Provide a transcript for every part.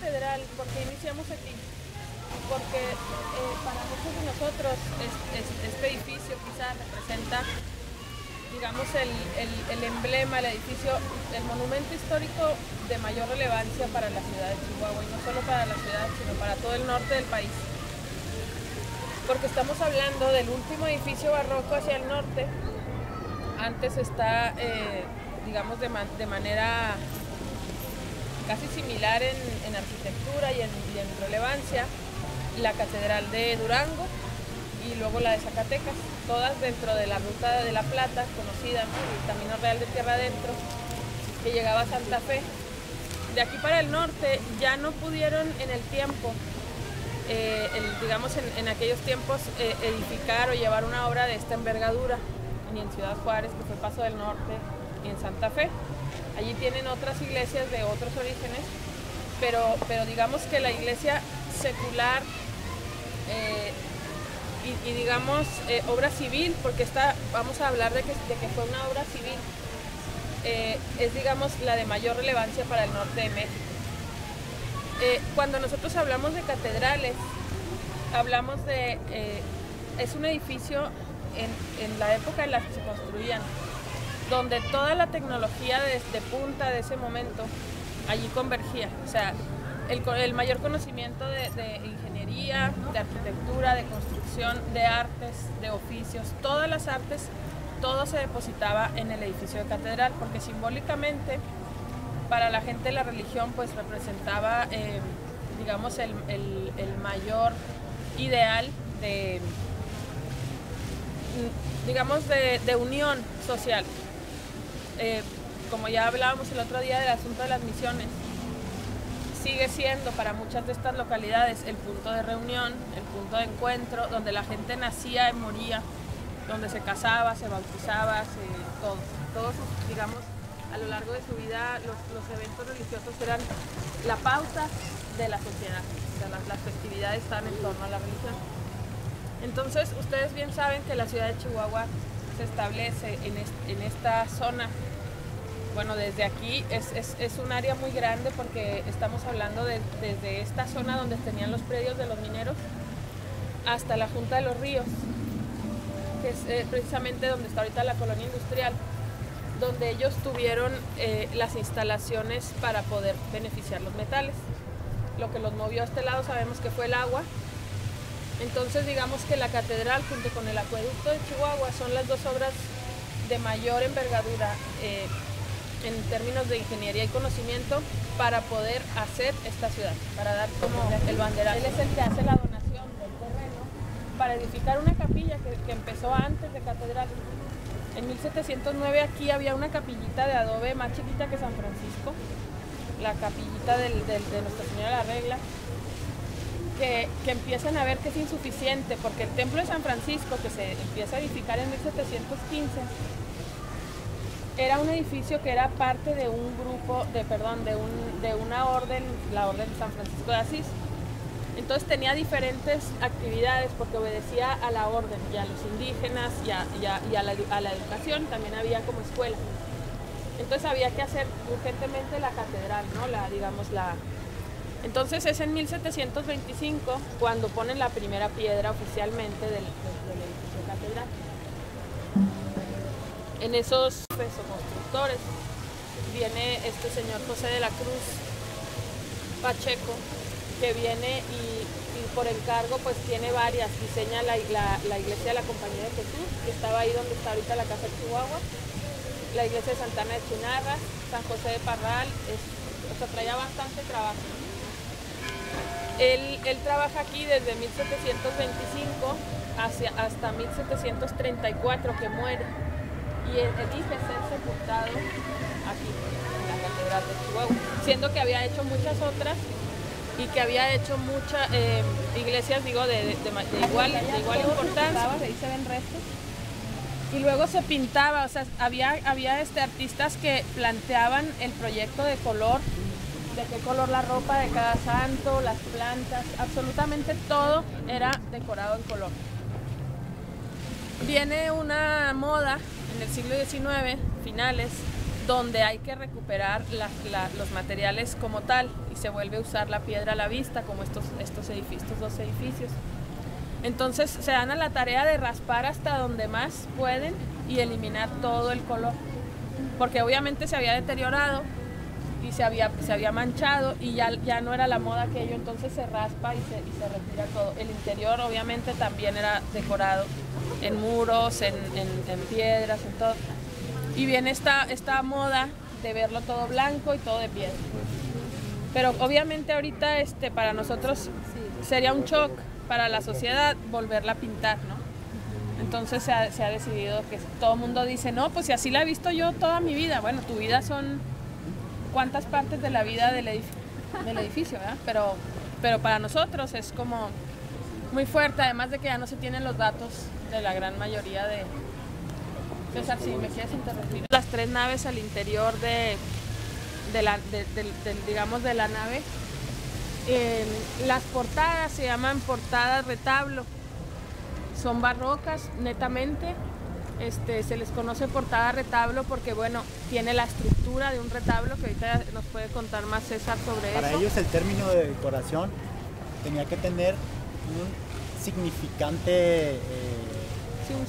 catedral? ¿Por qué iniciamos aquí? Porque para muchos de nosotros este edificio quizás representa, digamos, el emblema, el edificio, el monumento histórico de mayor relevancia para la ciudad de Chihuahua, y no solo para la ciudad, sino para todo el norte del país. Porque estamos hablando del último edificio barroco hacia el norte. Antes está, digamos, de manera casi similar en arquitectura y en relevancia, la Catedral de Durango y luego la de Zacatecas, todas dentro de la Ruta de la Plata, conocida, ¿no? El Camino Real de Tierra Adentro, que llegaba a Santa Fe. De aquí para el norte ya no pudieron en el tiempo, digamos en aquellos tiempos, edificar o llevar una obra de esta envergadura, ni en Ciudad Juárez, que fue Paso del Norte, ni en Santa Fe. Allí tienen otras iglesias de otros orígenes, pero digamos que la iglesia secular y digamos obra civil, porque vamos a hablar de que fue una obra civil, es, digamos, la de mayor relevancia para el norte de México. Cuando nosotros hablamos de catedrales, hablamos de, es un edificio en la época en la que se construían, donde toda la tecnología de punta de ese momento allí convergía. O sea, el mayor conocimiento de ingeniería, de arquitectura, de construcción, de artes, de oficios, todas las artes, todo se depositaba en el edificio de catedral, porque simbólicamente para la gente la religión pues representaba, digamos, el mayor ideal de, digamos, de unión social. Como ya hablábamos el otro día del asunto de las misiones, sigue siendo para muchas de estas localidades el punto de reunión, el punto de encuentro, donde la gente nacía y moría, donde se casaba, se bautizaba, todos, digamos, a lo largo de su vida los eventos religiosos eran la pauta de la sociedad. O sea, las festividades están en torno a la religión. Entonces, ustedes bien saben que la ciudad de Chihuahua se establece en esta zona. Bueno, desde aquí es un área muy grande, porque estamos hablando desde esta zona donde tenían los predios de los mineros hasta la Junta de los Ríos, que es precisamente donde está ahorita la colonia industrial, donde ellos tuvieron las instalaciones para poder beneficiar los metales. Lo que los movió a este lado sabemos que fue el agua. Entonces, digamos que la catedral junto con el acueducto de Chihuahua son las dos obras de mayor envergadura en términos de ingeniería y conocimiento para poder hacer esta ciudad, para dar como el banderazo. Él es el que hace la donación del terreno para edificar una capilla que empezó antes de catedral. En 1709 aquí había una capillita de adobe más chiquita que San Francisco, la capillita de Nuestra Señora de la Regla, que empiezan a ver que es insuficiente, porque el templo de San Francisco, que se empieza a edificar en 1715, era un edificio que era parte de un grupo, de una orden, la Orden de San Francisco de Asís. Entonces tenía diferentes actividades porque obedecía a la orden y a los indígenas y a la educación. También había como escuela. Entonces había que hacer urgentemente la catedral, ¿no? Entonces es en 1725 cuando ponen la primera piedra oficialmente del edificio catedral. En esos constructores viene este señor José de la Cruz Pacheco, que viene y por encargo pues tiene varias, diseña la iglesia de la Compañía de Jesús, que estaba ahí donde está ahorita la Casa de Chihuahua, la iglesia de Santa Ana de Chinarras, San José de Parral, o sea, traía bastante trabajo. Él trabaja aquí desde 1725 hasta 1734, que muere, y elige ser sepultado aquí, en la Catedral de Chihuahua, siendo que había hecho muchas otras y que había hecho muchas iglesias, digo, de igual importancia. Ahí se ven restos. Y luego se pintaba, o sea, había artistas que planteaban el proyecto de color, de qué color la ropa de cada santo, las plantas, absolutamente todo era decorado en color. Viene una moda en el siglo XIX, finales, donde hay que recuperar los materiales como tal y se vuelve a usar la piedra a la vista, como estos dos edificios. Entonces se dan a la tarea de raspar hasta donde más pueden y eliminar todo el color, porque obviamente se había deteriorado y se había manchado y ya no era la moda aquello, entonces se raspa y se retira todo. El interior obviamente también era decorado en muros, en piedras, en todo. Y viene esta moda de verlo todo blanco y todo de piedra. Pero obviamente ahorita para nosotros sería un shock para la sociedad volverla a pintar, ¿no? Entonces se ha decidido que todo el mundo dice, no, pues si así la he visto yo toda mi vida. Bueno, tu vida son cuántas partes de la vida del edificio, ¿verdad? Pero para nosotros es como muy fuerte, además de que ya no se tienen los datos de la gran mayoría de... César, si me quieres interrumpir. Las 3 naves al interior digamos, de la nave, las portadas se llaman portadas retablo, son barrocas netamente, se les conoce portada retablo porque, bueno, tiene la estructura de un retablo, que ahorita nos puede contar más César sobre eso. Para ellos el término de decoración tenía que tener un significante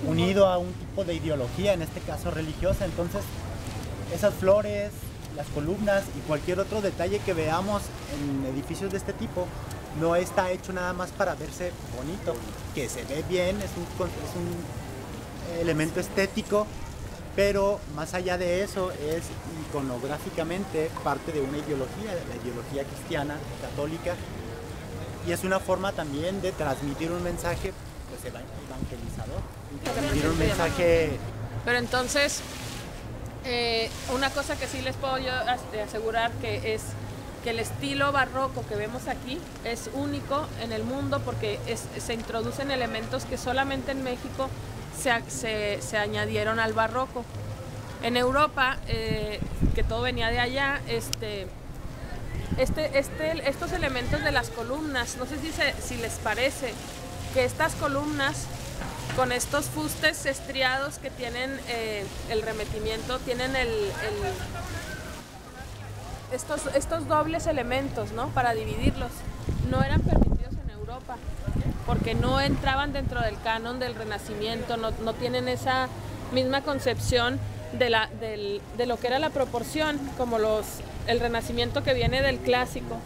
unido a un tipo de ideología, en este caso religiosa. Entonces esas flores, las columnas y cualquier otro detalle que veamos en edificios de este tipo no está hecho nada más para verse bonito, que se ve bien, es un elemento estético, pero más allá de eso es iconográficamente parte de una ideología, de la ideología cristiana, católica, y es una forma también de transmitir un mensaje pues evangelizador, transmitir un mensaje. Pero entonces, una cosa que sí les puedo yo asegurar que es que el estilo barroco que vemos aquí es único en el mundo porque se introducen elementos que solamente en México se añadieron al barroco. En Europa, que todo venía de allá, estos elementos de las columnas, no sé si les parece que estas columnas con estos fustes estriados que tienen el remetimiento, tienen estos dobles elementos, ¿no? Para dividirlos, no eran permitidos en Europa porque no entraban dentro del canon del Renacimiento, no tienen esa misma concepción de lo que era la proporción, como el Renacimiento que viene del clásico,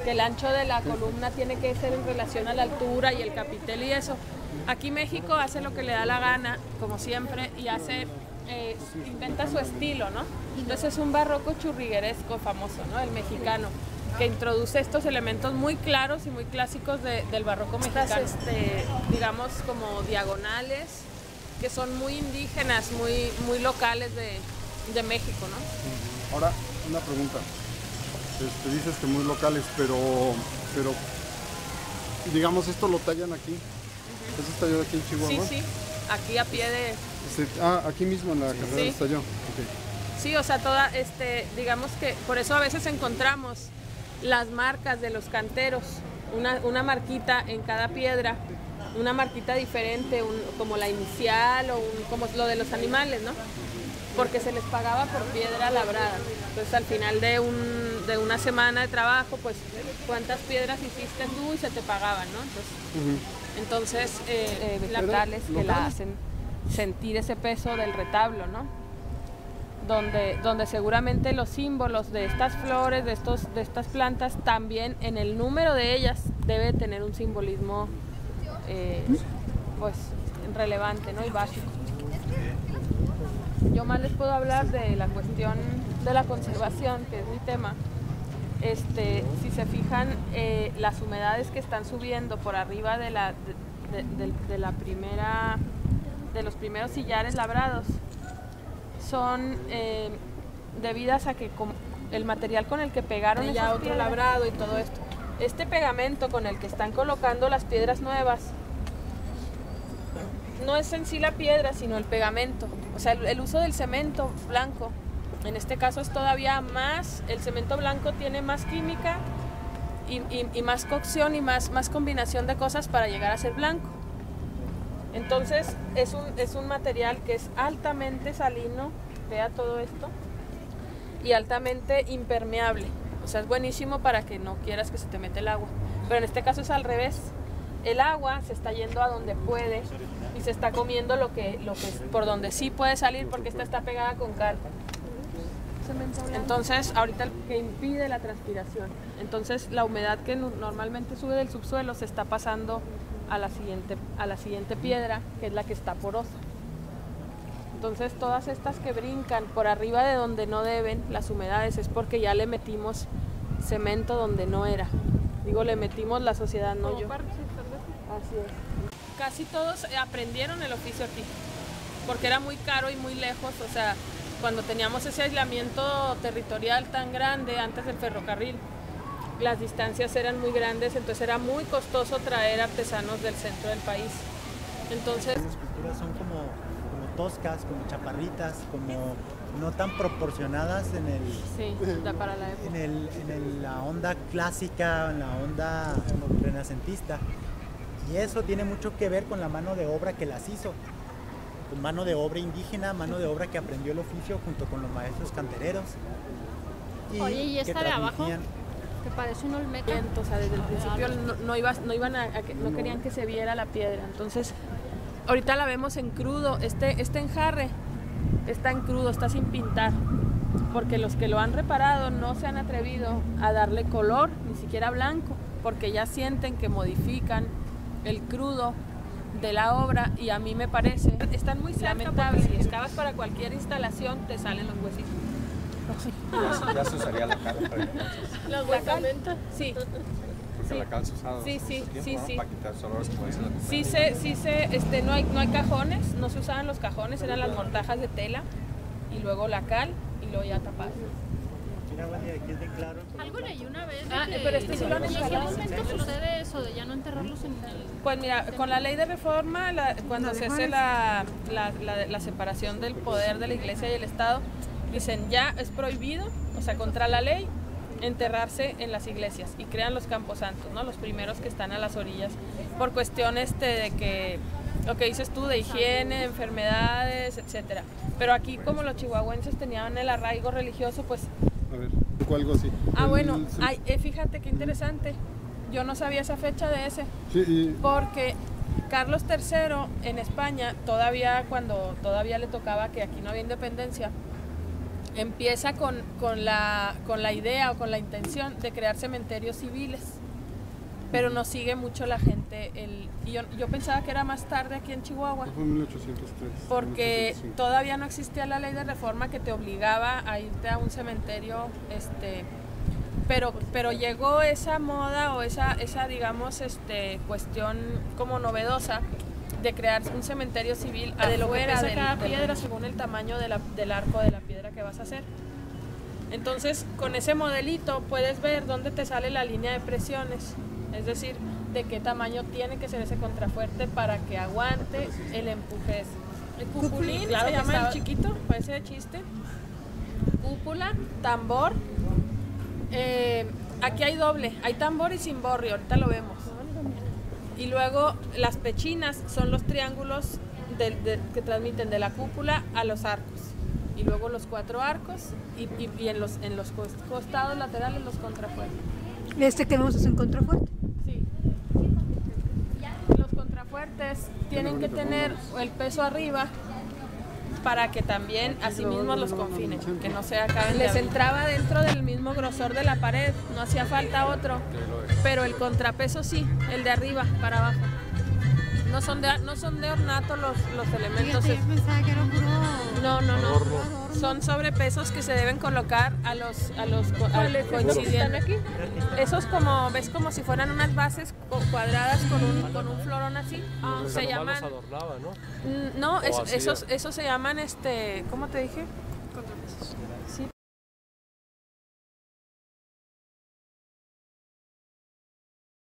que el ancho de la columna tiene que ser en relación a la altura y el capitel y eso. Aquí México hace lo que le da la gana, como siempre, y inventa su estilo, ¿no? Entonces es un barroco churrigueresco famoso, ¿no? El mexicano, que introduce estos elementos muy claros y muy clásicos del barroco mexicano, digamos como diagonales, que son muy indígenas, muy locales de México, ¿no? Ahora, una pregunta. Dices que muy locales, pero digamos, esto lo tallan aquí. ¿Eso está tallado aquí en Chihuahua? Sí, aquí a pie de... aquí mismo en la carrera sí. está yo. Okay. Sí, o sea, digamos que por eso a veces encontramos las marcas de los canteros, una marquita en cada piedra, una marquita diferente, como la inicial o como lo de los animales, ¿no? Porque se les pagaba por piedra labrada. Entonces al final de una semana de trabajo, pues cuántas piedras hiciste tú y se te pagaban, ¿no? Entonces locales que la hacen sentir ese peso del retablo, ¿no? Donde seguramente los símbolos de estas flores, de estas plantas, también en el número de ellas debe tener un simbolismo pues relevante, ¿no? Y básico. Yo más les puedo hablar de la cuestión de la conservación, que es mi tema. Si se fijan, las humedades que están subiendo por arriba de los primeros sillares labrados son debidas a que el material con el que pegaron ya otro labrado y todo esto, este pegamento con el que están colocando las piedras nuevas, no es en sí la piedra, sino el pegamento. O sea, el uso del cemento blanco, en este caso es todavía más, el cemento blanco tiene más química y más cocción y más combinación de cosas para llegar a ser blanco. Entonces es un material que es altamente salino, vea todo esto, y altamente impermeable. O sea, es buenísimo para que no quieras que se te mete el agua. Pero en este caso es al revés. El agua se está yendo a donde puede y se está comiendo lo que por donde sí puede salir, porque esta está pegada con cal. Entonces, ahorita que impide la transpiración. Entonces, la humedad que normalmente sube del subsuelo se está pasando a la siguiente piedra, que es la que está porosa. Entonces, todas estas que brincan por arriba de donde no deben las humedades es porque ya le metimos cemento donde no era. Digo, le metimos la sociedad, no yo. Así es. Casi todos aprendieron el oficio aquí, porque era muy caro y muy lejos. O sea, cuando teníamos ese aislamiento territorial tan grande antes del ferrocarril, las distancias eran muy grandes, entonces era muy costoso traer artesanos del centro del país. Entonces, las esculturas son como toscas, como chaparritas, como no tan proporcionadas en el, sí, para la época. en la onda clásica, en la onda renacentista. Y eso tiene mucho que ver con la mano de obra que las hizo. Con mano de obra indígena, mano de obra que aprendió el oficio junto con los maestros cantereros. Oye, ¿y esta de abajo? Que parece un olmeca. O sea, desde el principio no querían que se viera la piedra. Entonces, ahorita la vemos en crudo. Este enjarre está en crudo, está sin pintar. Porque los que lo han reparado no se han atrevido a darle color, ni siquiera blanco, porque ya sienten que modifican el crudo de la obra, y a mí me parece, están muy lamentables. Si excavas para cualquier instalación te salen los huesitos. Ya se usaría la cal para entonces. ¿La huesamenta? Sí. Porque la cal se usaba Sí. para quitar olores, como dice la compañera. No hay cajones, no se usaban los cajones, eran las mortajas de tela y luego la cal y luego ya tapado. Aquí es bien claro. Algo leí una vez de pero sí lo han ¿en qué instalado. momento sucede eso de ya no enterrarlos en el...? Pues mira, con la ley de reforma, cuando se hace la separación del poder de la iglesia y el Estado, dicen ya es prohibido, o sea, contra la ley, enterrarse en las iglesias, y crean los camposantos, ¿no? Los primeros que están a las orillas, por cuestiones de que, lo que dices tú, de higiene, enfermedades, etcétera. Pero aquí, como los chihuahuenses tenían el arraigo religioso, pues... A ver, algo así. Bueno, fíjate qué interesante. Yo no sabía esa fecha de ese. Sí, porque Carlos III en España, cuando todavía le tocaba, que aquí no había independencia, empieza con la idea o con la intención de crear cementerios civiles. Pero no sigue mucho la gente. Y yo pensaba que era más tarde aquí en Chihuahua. Fue en 1803. Porque todavía no existía la ley de reforma que te obligaba a irte a un cementerio, pero llegó esa moda o esa digamos, cuestión como novedosa de crear un cementerio civil de lo que pesa cada piedra según el tamaño del arco de la piedra que vas a hacer. Entonces, con ese modelito puedes ver dónde te sale la línea de presiones. Es decir, de qué tamaño tiene que ser ese contrafuerte para que aguante el empuje. El cupulín, claro, se llama el chiquito, parece de chiste. Cúpula, tambor. Aquí hay doble, hay tambor y cimborrio, ahorita lo vemos. Y luego las pechinas son los triángulos que transmiten de la cúpula a los arcos. Y luego los 4 arcos y en los costados laterales los contrafuertes. Que vemos es un contrafuerte. Sí. Los contrafuertes tienen que tener el peso arriba para que también así mismo los confinen, que no se acaben. Les entraba dentro del mismo grosor de la pared, no hacía falta otro, pero el contrapeso sí, el de arriba para abajo. No son de ornato los elementos. Fíjate, yo pensaba que era puro... No. Son sobrepesos que se deben colocar a los coincidiendo aquí. Esos ves como si fueran unas bases cuadradas con un florón así. Se llaman. Los adornaba, ¿no? No, esos se llaman ¿cómo te dije? Contrapesos. Sí,